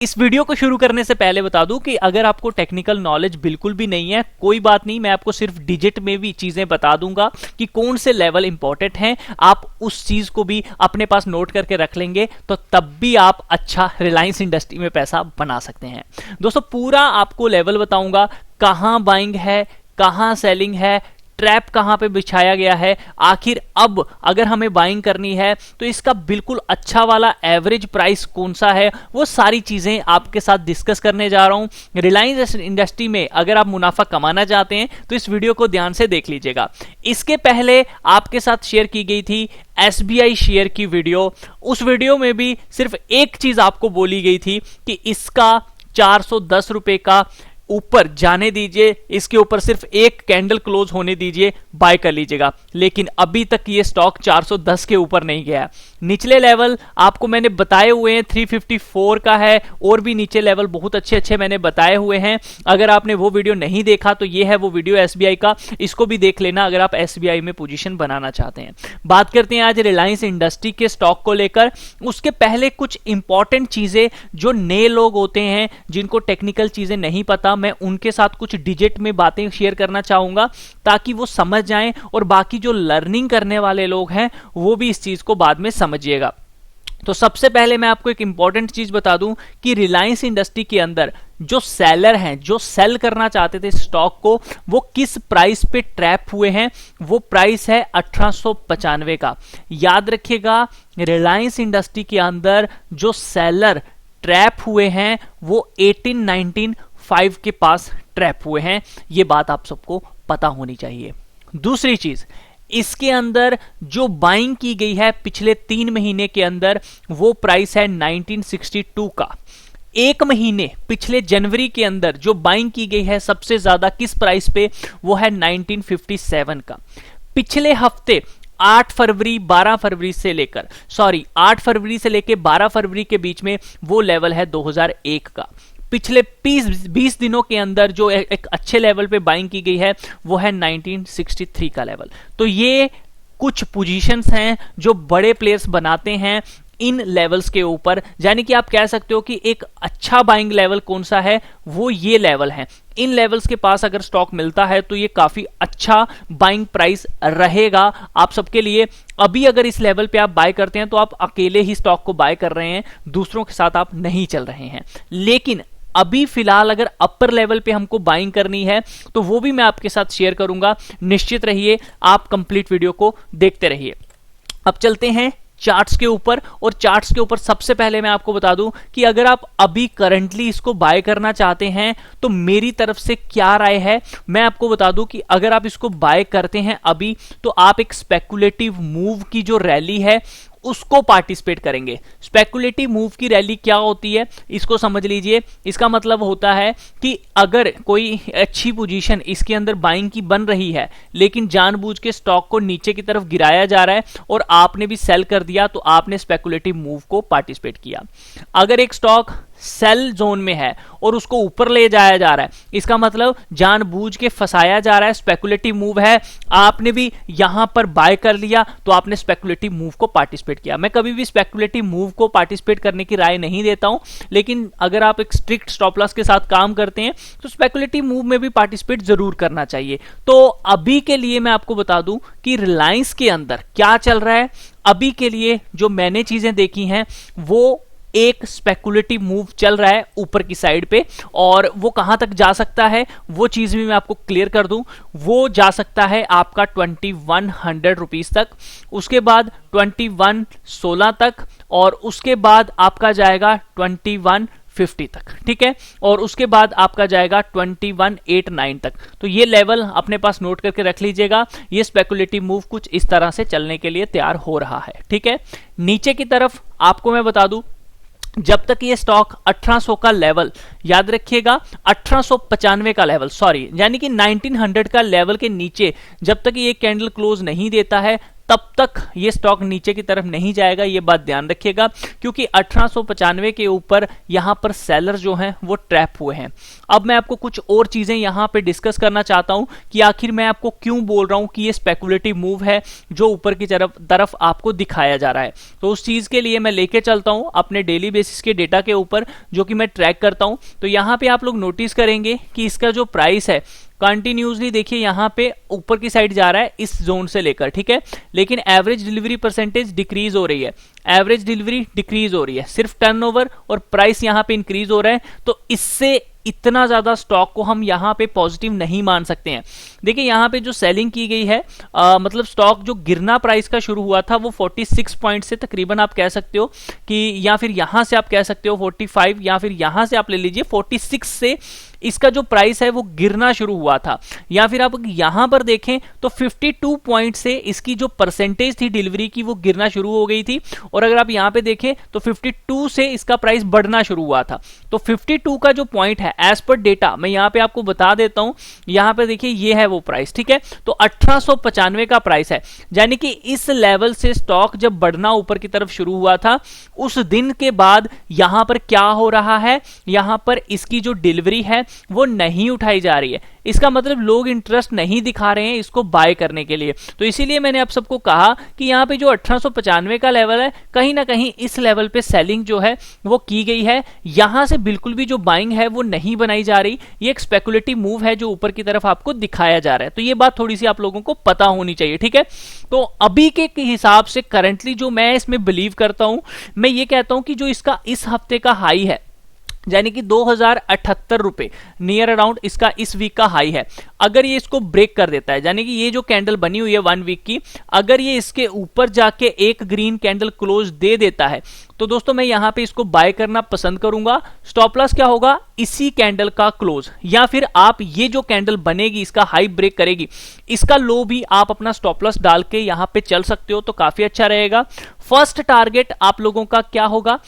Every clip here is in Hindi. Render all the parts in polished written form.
इस वीडियो को शुरू करने से पहले बता दूं कि अगर आपको टेक्निकल नॉलेज बिल्कुल भी नहीं है, कोई बात नहीं, मैं आपको सिर्फ डिजिट में भी चीजें बता दूंगा कि कौन से लेवल इंपॉर्टेंट हैं। आप उस चीज को भी अपने पास नोट करके रख लेंगे तो तब भी आप अच्छा रिलायंस इंडस्ट्री में पैसा बना सकते हैं। दोस्तों पूरा आपको लेवल बताऊंगा, कहां बाइंग है, कहां सेलिंग है, ट्रैप कहां पे बिछाया गया है, आखिर अब अगर हमें बाइंग करनी है तो इसका बिल्कुल अच्छा वाला एवरेज प्राइस कौन सा है, वो सारी चीजें आपके साथ डिस्कस करने जा रहा हूं। रिलायंस इंडस्ट्री में अगर आप मुनाफा कमाना चाहते हैं तो इस वीडियो को ध्यान से देख लीजिएगा। इसके पहले आपके साथ शेयर की गई थी SBI शेयर की वीडियो। उस वीडियो में भी सिर्फ एक चीज आपको बोली गई थी कि इसका 410 रुपए का ऊपर जाने दीजिए, इसके ऊपर सिर्फ एक कैंडल क्लोज होने दीजिए, बाय कर लीजिएगा। लेकिन अभी तक ये स्टॉक 410 के ऊपर नहीं गया। निचले लेवल आपको मैंने बताए हुए हैं, 354 का है, और भी नीचे लेवल बहुत अच्छे अच्छे मैंने बताए हुए हैं। अगर आपने वो वीडियो नहीं देखा तो ये है वो वीडियो SBI का, इसको भी देख लेना अगर आप SBI में पोजीशन बनाना चाहते हैं। बात करते हैं आज रिलायंस इंडस्ट्री के स्टॉक को लेकर। उसके पहले कुछ इंपॉर्टेंट चीजें, जो नए लोग होते हैं जिनको टेक्निकल चीजें नहीं पता, मैं उनके साथ कुछ डिजिट में बातें शेयर करना चाहूंगा ताकि वो समझ जाएं, और बाकी जो लर्निंग करने वाले लोग हैं वो भी इस चीज को बाद में समझिएगा। तो सबसे पहले मैं आपको एक इंपॉर्टेंट चीज बता दूं कि रिलायंस इंडस्ट्री के अंदर जो सेलर हैं, जो सेल करना चाहते थे स्टॉक को, वो किस प्राइस पे ट्रैप हुए हैं। वो प्राइस है 1895 का। याद रखिएगा, रिलायंस इंडस्ट्री के अंदर जो सेलर ट्रैप हुए हैं वो 1895 के पास ट्रैप हुए हैं। ये बात आप सबको पता होनी चाहिए। दूसरी चीज, इसके अंदर जो बाइंग की गई है पिछले 3 महीने के अंदर, वो प्राइस है 1962 का। एक महीने पिछले जनवरी के अंदर जो बाइंग की गई है सबसे ज्यादा किस प्राइस पे, वो है 1957 का। पिछले हफ्ते 8 फरवरी 12 फरवरी से लेकर 8 फरवरी से लेकर 12 फरवरी के बीच में वो लेवल है 2001 का। पिछले 20 दिनों के अंदर जो एक अच्छे लेवल पे बाइंग की गई है वो है 1963 का लेवल। तो ये कुछ पोजीशंस हैं जो बड़े प्लेयर्स बनाते हैं इन लेवल्स के ऊपर, यानी कि आप कह सकते हो कि एक अच्छा बाइंग लेवल कौन सा है, वो ये लेवल है। इन लेवल्स के पास अगर स्टॉक मिलता है तो ये काफी अच्छा बाइंग प्राइस रहेगा आप सबके लिए। अभी अगर इस लेवल पे आप बाय करते हैं तो आप अकेले ही स्टॉक को बाय कर रहे हैं, दूसरों के साथ आप नहीं चल रहे हैं। लेकिन अभी फिलहाल अगर अपर लेवल पे हमको बाइंग करनी है तो वो भी मैं आपके साथ शेयर करूंगा। निश्चित रहिए, आप कंप्लीट वीडियो को देखते रहिए। अब चलते हैं चार्ट्स के ऊपर, और चार्ट्स के ऊपर सबसे पहले मैं आपको बता दूं कि अगर आप अभी करंटली इसको बाय करना चाहते हैं तो मेरी तरफ से क्या राय है, मैं आपको बता दूं कि अगर आप इसको बाय करते हैं अभी तो आप एक स्पेकुलेटिव मूव की जो रैली है उसको पार्टिसिपेट करेंगे। स्पेकुलेटिव मूव की रैली क्या होती है इसको समझ लीजिए। इसका मतलब होता है कि अगर कोई अच्छी पोजीशन इसके अंदर बाइंग की बन रही है लेकिन जानबूझ के स्टॉक को नीचे की तरफ गिराया जा रहा है और आपने भी सेल कर दिया तो आपने स्पेकुलेटिव मूव को पार्टिसिपेट किया। अगर एक स्टॉक सेल जोन में है और उसको ऊपर ले जाया जा रहा है, इसका मतलब जानबूझ के फंसाया जा रहा है, स्पेकुलेटिव मूव है, आपने भी यहां पर बाय कर लिया तो आपने स्पेकुलेटिव मूव को पार्टिसिपेट किया। मैं कभी भी स्पेकुलेटिव मूव को पार्टिसिपेट करने की राय नहीं देता हूं, लेकिन अगर आप एक स्ट्रिक्ट स्टॉप लॉस के साथ काम करते हैं तो स्पेकुलेटिव मूव में भी पार्टिसिपेट जरूर करना चाहिए। तो अभी के लिए मैं आपको बता दूं कि रिलायंस के अंदर क्या चल रहा है। अभी के लिए जो मैंने चीजें देखी हैं वो एक स्पेकुलेटिव मूव चल रहा है ऊपर की साइड पे, और वो कहां तक जा सकता है वो चीज भी मैं आपको क्लियर कर दूं। वो जा सकता है आपका 2100 रुपीस तक, उसके बाद 2116 तक, और उसके बाद आपका जाएगा 2150 तक, ठीक है, और उसके बाद आपका जाएगा 2189 तक। तो ये लेवल अपने पास नोट करके रख लीजिएगा। ये स्पेकुलेटिव मूव कुछ इस तरह से चलने के लिए तैयार हो रहा है, ठीक है। नीचे की तरफ आपको मैं बता दूं, जब तक ये स्टॉक 1800 का लेवल, याद रखिएगा 1895 का लेवल, यानी कि 1900 का लेवल के नीचे जब तक ये कैंडल क्लोज नहीं देता है तब तक ये स्टॉक नीचे की तरफ नहीं जाएगा, ये बात ध्यान रखिएगा, क्योंकि 1895 के ऊपर यहां पर सेलर जो हैं वो ट्रैप हुए हैं। अब मैं आपको कुछ और चीजें यहां पे डिस्कस करना चाहता हूं कि आखिर मैं आपको क्यों बोल रहा हूं कि ये स्पेकुलेटिव मूव है जो ऊपर की तरफ आपको दिखाया जा रहा है। तो उस चीज के लिए मैं लेके चलता हूं अपने डेली बेसिस के डेटा के ऊपर जो कि मैं ट्रैक करता हूं। तो यहां पे आप लोग नोटिस करेंगे कि इसका जो प्राइस है कंटिन्यूसली देखिए यहां पे ऊपर की साइड जा रहा है इस जोन से लेकर, ठीक है, लेकिन एवरेज डिलीवरी परसेंटेज डिक्रीज हो रही है, एवरेज डिलीवरी डिक्रीज हो रही है, सिर्फ टर्नओवर और प्राइस यहां पे इंक्रीज हो रहा है। तो इससे इतना ज्यादा स्टॉक को हम यहां पे पॉजिटिव नहीं मान सकते हैं। देखिए यहां पे जो सेलिंग की गई है मतलब स्टॉक जो गिरना प्राइस का शुरू हुआ था वो 46 पॉइंट से तकरीबन आप कह सकते हो कि, या फिर यहां से आप कह सकते हो 45, या फिर यहां से आप ले लीजिए 46 से इसका जो प्राइस है वो गिरना शुरू हुआ था। या फिर आप यहां पर देखें तो 52 पॉइंट से इसकी जो परसेंटेज थी डिलीवरी की वो गिरना शुरू हो गई थी, और अगर आप यहां पे देखें तो 52 से इसका प्राइस बढ़ना शुरू हुआ था। तो 52 का जो पॉइंट है एज पर डेटा मैं यहां पे आपको बता देता हूं, यहां पे देखिए ये है वो प्राइस, ठीक है, तो 1895 का प्राइस है, यानी कि इस लेवल से स्टॉक जब बढ़ना ऊपर की तरफ शुरू हुआ था उस दिन के बाद यहां पर क्या हो रहा है, यहां पर इसकी जो डिलीवरी है वो नहीं उठाई जा रही है। इसका मतलब लोग इंटरेस्ट नहीं दिखा रहे हैं इसको बाय करने के लिए। तो इसीलिए मैंने आप सबको कहा कि यहां पे जो 1895 का लेवल है कहीं ना कहीं इस लेवल पे सेलिंग जो है वो की गई है, यहां से बिल्कुल भी जो बाइंग है वो नहीं बनाई जा रही। ये एक स्पेकुलेटिव मूव है जो ऊपर की तरफ आपको दिखाया जा रहा है। तो ये बात थोड़ी सी आप लोगों को पता होनी चाहिए, ठीक है। तो अभी के हिसाब से करंटली जो मैं इसमें बिलीव करता हूं, मैं ये कहता हूं कि जो इसका इस हफ्ते का हाई है यानी कि 2078 रुपए नियर अराउंड इसका इस वीक का हाई है, अगर ये इसको ब्रेक कर देता है, यानी कि ये जो कैंडल बनी हुई है 1 वीक की, अगर ये इसके ऊपर जाके एक ग्रीन कैंडल क्लोज दे देता है तो दोस्तों मैं यहां पे इसको बाय करना पसंद करूंगा। स्टॉप लॉस क्या होगा, इसी कैंडल का क्लोज, या फिर आप ये जो कैंडल बनेगी इसका हाई ब्रेक करेगी इसका लो भी आप अपना स्टॉप लॉस डाल के यहां पे चल सकते हो, तो काफी अच्छा रहेगा। फर्स्ट टारगेट आप लोगों का क्या होगा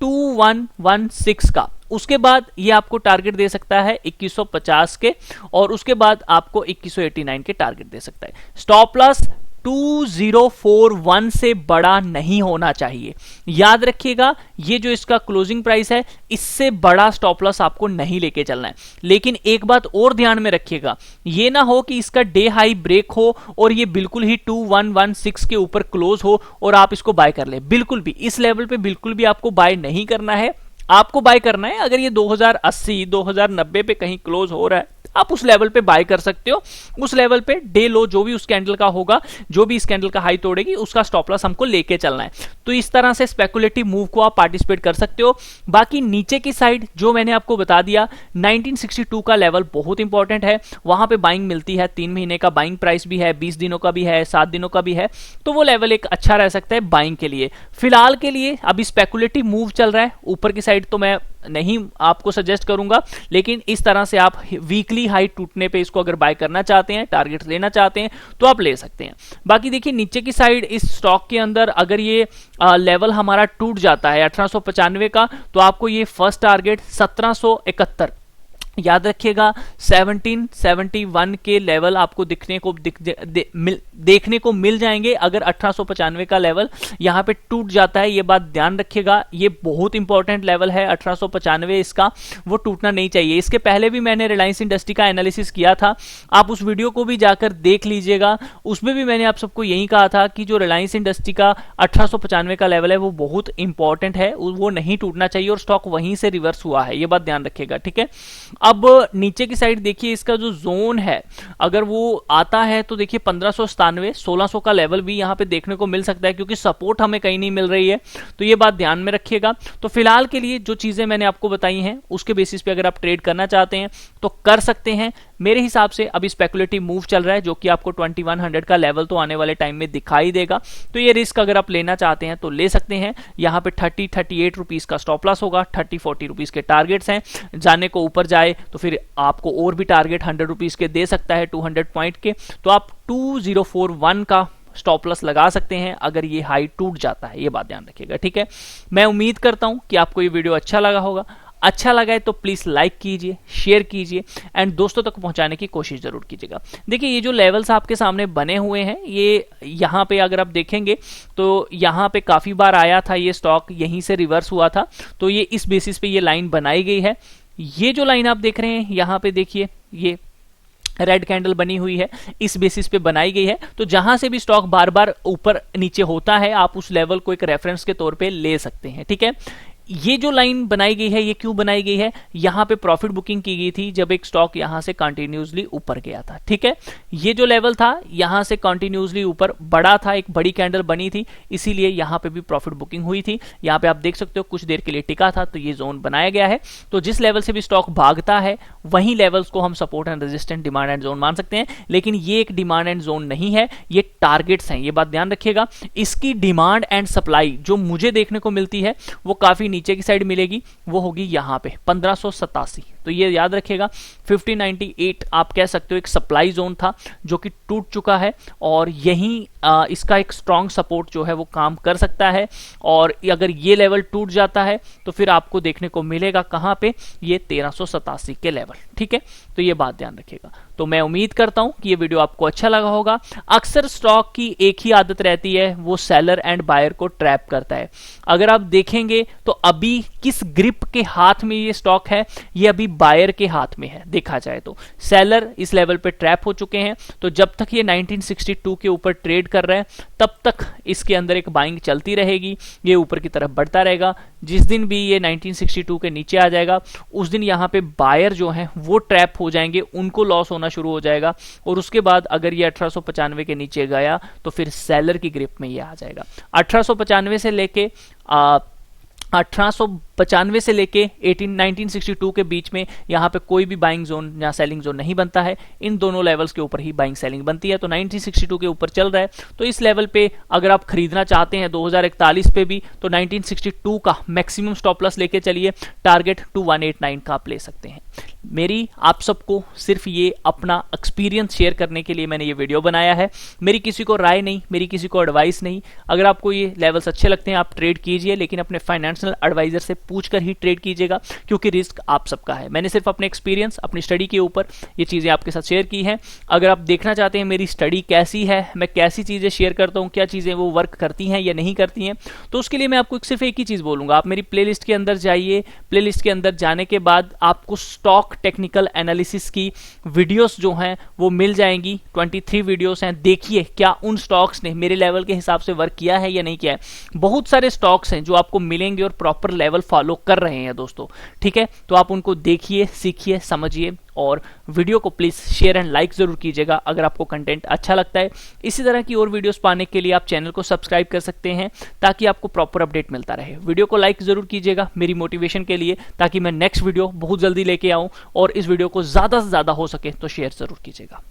2116 का, उसके बाद ये आपको टारगेट दे सकता है 2150 के, और उसके बाद आपको 2189 के टारगेट दे सकता है। स्टॉप लॉस 2041 से बड़ा नहीं होना चाहिए, याद रखिएगा। ये जो इसका क्लोजिंग प्राइस है इससे बड़ा स्टॉप लॉस आपको नहीं लेके चलना है। लेकिन एक बात और ध्यान में रखिएगा, ये ना हो कि इसका डे हाई ब्रेक हो और ये बिल्कुल ही 2116 के ऊपर क्लोज हो और आप इसको बाय कर ले। बिल्कुल भी इस लेवल पे बिल्कुल भी आपको बाय नहीं करना है। आपको बाय करना है अगर ये 2080 2090 पे कहीं क्लोज हो रहा है आप उस लेवल पे बाय कर सकते हो। उस लेवल पे डे लो जो भी उस कैंडल का होगा, जो भी इस कैंडल का हाई तोड़ेगी उसका स्टॉप लॉस हमको लेके चलना है। तो इस तरह से स्पेकुलेटिव मूव को आप पार्टिसिपेट कर सकते हो। बाकी नीचे की साइड जो मैंने आपको बता दिया 1962 का लेवल बहुत इंपॉर्टेंट है, वहां पे बाइंग मिलती है, 3 महीने का बाइंग प्राइस भी है, 20 दिनों का भी है, 7 दिनों का भी है, तो वो लेवल एक अच्छा रह सकता है बाइंग के लिए। फिलहाल के लिए अभी स्पेकुलेटिव मूव चल रहा है ऊपर की साइड, तो मैं नहीं आपको सजेस्ट करूंगा, लेकिन इस तरह से आप वीकली हाई टूटने पे इसको अगर बाय करना चाहते हैं, टारगेट लेना चाहते हैं तो आप ले सकते हैं। बाकी देखिए नीचे की साइड इस स्टॉक के अंदर अगर ये लेवल हमारा टूट जाता है 1895 का, तो आपको ये फर्स्ट टारगेट 1771 याद रखिएगा 1771 के लेवल आपको देखने को मिल जाएंगे अगर 1895 का लेवल यहां पे टूट जाता है। ये बात ध्यान रखिएगा, ये बहुत इंपॉर्टेंट लेवल है 1895, इसका वो टूटना नहीं चाहिए। इसके पहले भी मैंने रिलायंस इंडस्ट्री का एनालिसिस किया था, आप उस वीडियो को भी जाकर देख लीजिएगा। उसमें भी मैंने आप सबको यही कहा था कि जो रिलायंस इंडस्ट्री का 1895 का लेवल है वो बहुत इंपॉर्टेंट है, वो नहीं टूटना चाहिए और स्टॉक वहीं से रिवर्स हुआ है, ये बात ध्यान रखिएगा, ठीक है। अब नीचे की साइड देखिए इसका जो जोन है अगर वो आता है तो देखिए 1597 1600 का लेवल भी यहां पे देखने को मिल सकता है, क्योंकि सपोर्ट हमें कहीं नहीं मिल रही है, तो ये बात ध्यान में रखिएगा। तो फिलहाल के लिए जो चीजें मैंने आपको बताई हैं उसके बेसिस पे अगर आप ट्रेड करना चाहते हैं तो कर सकते हैं। मेरे हिसाब से अभी स्पेकुलेटिव मूव चल रहा है जो कि आपको 2100 का लेवल तो आने वाले टाइम में दिखाई देगा, तो ये रिस्क अगर आप लेना चाहते हैं तो ले सकते हैं। यहाँ पे 38 रुपीज का स्टॉप लॉस होगा, 40 रुपीज के टारगेट्स हैं, जाने को ऊपर जाए तो फिर आपको और भी टारगेट 100 रुपीज के दे सकता है 200 पॉइंट के, तो आप 2041 का स्टॉप लॉस लगा सकते हैं अगर ये हाई टूट जाता है, ये बात ध्यान रखिएगा, ठीक है। मैं उम्मीद करता हूं कि आपको ये वीडियो अच्छा लगा होगा। अच्छा लगा है तो प्लीज लाइक कीजिए, शेयर कीजिए एंड दोस्तों तक पहुंचाने की कोशिश जरूर कीजिएगा। देखिए ये जो लेवल्स आपके सामने बने हुए हैं, ये यहाँ पे अगर आप देखेंगे तो यहाँ पे काफी बार आया था ये स्टॉक, यहीं से रिवर्स हुआ था, तो ये इस बेसिस पे ये लाइन बनाई गई है। ये जो लाइन आप देख रहे हैं यहाँ पे देखिए, ये रेड कैंडल बनी हुई है, इस बेसिस पे बनाई गई है। तो जहां से भी स्टॉक बार बार ऊपर नीचे होता है, आप उस लेवल को एक रेफरेंस के तौर पे ले सकते हैं, ठीक है। ये जो लाइन बनाई गई है, ये क्यों बनाई गई है, यहां पे प्रॉफिट बुकिंग की गई थी जब एक स्टॉक यहां से कंटिन्यूसली ऊपर गया था, ठीक है। ये जो लेवल था यहां से कंटिन्यूसली ऊपर बढ़ा था, एक बड़ी कैंडल बनी थी, इसीलिए यहां पे भी प्रॉफिट बुकिंग हुई थी। यहां पे आप देख सकते हो कुछ देर के लिए टिका था, तो ये जोन बनाया गया है। तो जिस लेवल से भी स्टॉक भागता है वही लेवल्स को हम support and resistant, demand and zone मान सकते हैं, लेकिन ये एक डिमांड एंड जोन नहीं है, ये टारगेट्स हैं, ये बात ध्यान रखिएगा। इसकी डिमांड एंड सप्लाई जो मुझे देखने को मिलती है वो काफी नीचे की साइड मिलेगी, वो होगी यहां पे 1587। तो ये याद रखिएगा 1598 आप कह सकते हो एक सप्लाई जोन था जो कि टूट चुका है, और यही इसका एक स्ट्रॉन्ग सपोर्ट जो है वो काम कर सकता है। और अगर ये लेवल टूट जाता है तो फिर आपको देखने को मिलेगा कहां पे, ये 1387 के लेवल, ठीक है। तो ये बात ध्यान रखिएगा। तो मैं उम्मीद करता हूं कि ये वीडियो आपको अच्छा लगा होगा। अक्सर स्टॉक की एक ही आदत रहती है, वो सेलर एंड बायर को ट्रैप करता है। अगर आप देखेंगे तो अभी किस ग्रिप के हाथ में ये स्टॉक है, ये अभी बायर के हाथ में है। देखा जाए तो सेलर इस लेवल पे ट्रैप हो चुके हैं, तो जब तक ये 1962 के ऊपर ट्रेड कर रहे हैं तब तक इसके अंदर एक बाइंग चलती रहेगी, ये ऊपर की तरफ बढ़ता रहेगा। जिस दिन भी ये 1962 के नीचे आ जाएगा उस दिन यहाँ पे बायर जो है वो ट्रैप हो जाएंगे, उनको लॉस होना शुरू हो जाएगा, और उसके बाद अगर ये 1895 के नीचे गया तो फिर सेलर की ग्रिप में ये आ जाएगा। 1895 से लेके 1895 से लेके 1962 के बीच में यहाँ पे कोई भी बाइंग जोन या सेलिंग जोन नहीं बनता है, इन दोनों लेवल्स के ऊपर ही बाइंग सेलिंग बनती है। तो 1962 के ऊपर चल रहा है, तो इस लेवल पे अगर आप खरीदना चाहते हैं 2041 पे भी, तो 1962 का मैक्सिमम स्टॉप लॉस लेके चलिए, टारगेट 2189 का आप ले सकते हैं। मेरी आप सबको सिर्फ ये अपना एक्सपीरियंस शेयर करने के लिए मैंने ये वीडियो बनाया है, मेरी किसी को राय नहीं, मेरी किसी को एडवाइस नहीं। अगर आपको ये लेवल्स अच्छे लगते हैं आप ट्रेड कीजिए, लेकिन अपने फाइनेंशियल एडवाइजर से पूछकर ही ट्रेड कीजिएगा, क्योंकि रिस्क आप सबका है। मैंने सिर्फ अपने एक्सपीरियंस, अपनी स्टडी के ऊपर ये चीज़ें आपके साथ शेयर की हैं। अगर आप देखना चाहते हैं मेरी स्टडी कैसी है, मैं कैसी चीज़ें शेयर करता हूँ, क्या चीज़ें वो वर्क करती हैं या नहीं करती हैं, तो उसके लिए मैं आपको सिर्फ एक ही चीज़ बोलूँगा, आप मेरी प्लेलिस्ट के अंदर जाइए। प्लेलिस्ट के अंदर जाने के बाद आपको स्टॉक टेक्निकल एनालिसिस की वीडियोस जो हैं वो मिल जाएंगी। 23 वीडियोस हैं, देखिए क्या उन स्टॉक्स ने मेरे लेवल के हिसाब से वर्क किया है या नहीं किया है। बहुत सारे स्टॉक्स हैं जो आपको मिलेंगे और प्रॉपर लेवल फॉलो कर रहे हैं दोस्तों, ठीक है। तो आप उनको देखिए, सीखिए, समझिए, और वीडियो को प्लीज शेयर एंड लाइक जरूर कीजिएगा अगर आपको कंटेंट अच्छा लगता है। इसी तरह की और वीडियोस पाने के लिए आप चैनल को सब्सक्राइब कर सकते हैं, ताकि आपको प्रॉपर अपडेट मिलता रहे। वीडियो को लाइक जरूर कीजिएगा मेरी मोटिवेशन के लिए, ताकि मैं नेक्स्ट वीडियो बहुत जल्दी लेके आऊं, और इस वीडियो को ज्यादा से ज्यादा हो सके तो शेयर जरूर कीजिएगा।